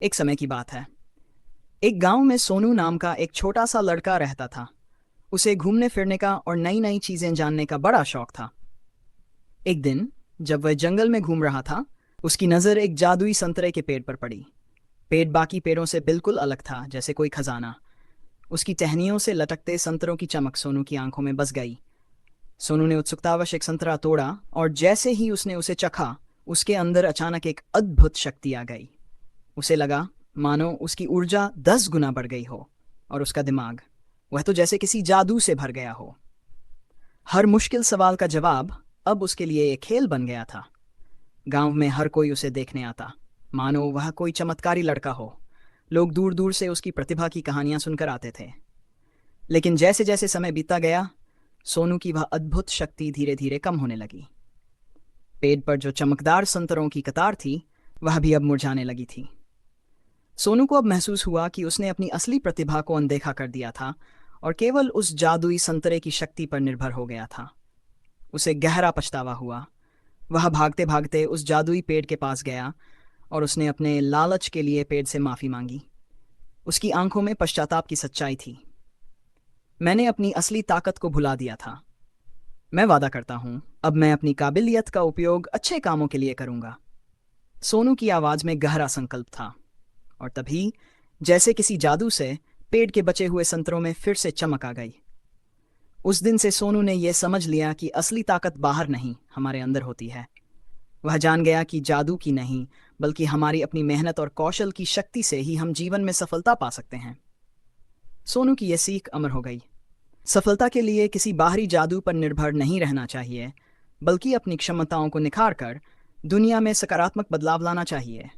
एक समय की बात है। एक गांव में सोनू नाम का एक छोटा सा लड़का रहता था। उसे घूमने फिरने का और नई नई चीजें जानने का बड़ा शौक था। एक दिन जब वह जंगल में घूम रहा था, उसकी नज़र एक जादुई संतरे के पेड़ पर पड़ी। पेड़ बाकी पेड़ों से बिल्कुल अलग था, जैसे कोई खजाना। उसकी टहनियों से लटकते संतरों की चमक सोनू की आंखों में बस गई। सोनू ने उत्सुकतावश एक संतरा तोड़ा और जैसे ही उसने उसे चखा, उसके अंदर अचानक एक अद्भुत शक्ति आ गई। उसे लगा मानो उसकी ऊर्जा 10 गुना बढ़ गई हो, और उसका दिमाग, वह तो जैसे किसी जादू से भर गया हो। हर मुश्किल सवाल का जवाब अब उसके लिए एक खेल बन गया था। गांव में हर कोई उसे देखने आता, मानो वह कोई चमत्कारी लड़का हो। लोग दूर दूर से उसकी प्रतिभा की कहानियां सुनकर आते थे। लेकिन जैसे जैसे समय बीतता गया, सोनू की वह अद्भुत शक्ति धीरे धीरे कम होने लगी। पेड़ पर जो चमकदार संतरों की कतार थी, वह भी अब मुरझाने लगी थी। सोनू को अब महसूस हुआ कि उसने अपनी असली प्रतिभा को अनदेखा कर दिया था और केवल उस जादुई संतरे की शक्ति पर निर्भर हो गया था। उसे गहरा पछतावा हुआ। वह भागते भागते उस जादुई पेड़ के पास गया और उसने अपने लालच के लिए पेड़ से माफी मांगी। उसकी आंखों में पश्चाताप की सच्चाई थी। मैंने अपनी असली ताकत को भुला दिया था। मैं वादा करता हूँ, अब मैं अपनी काबिलियत का उपयोग अच्छे कामों के लिए करूंगा। सोनू की आवाज में गहरा संकल्प था। और तभी, जैसे किसी जादू से, पेड़ के बचे हुए संतरों में फिर से चमक आ गई। उस दिन से सोनू ने यह समझ लिया कि असली ताकत बाहर नहीं, हमारे अंदर होती है। वह जान गया कि जादू की नहीं, बल्कि हमारी अपनी मेहनत और कौशल की शक्ति से ही हम जीवन में सफलता पा सकते हैं। सोनू की यह सीख अमर हो गई। सफलता के लिए किसी बाहरी जादू पर निर्भर नहीं रहना चाहिए, बल्कि अपनी क्षमताओं को निखार कर दुनिया में सकारात्मक बदलाव लाना चाहिए।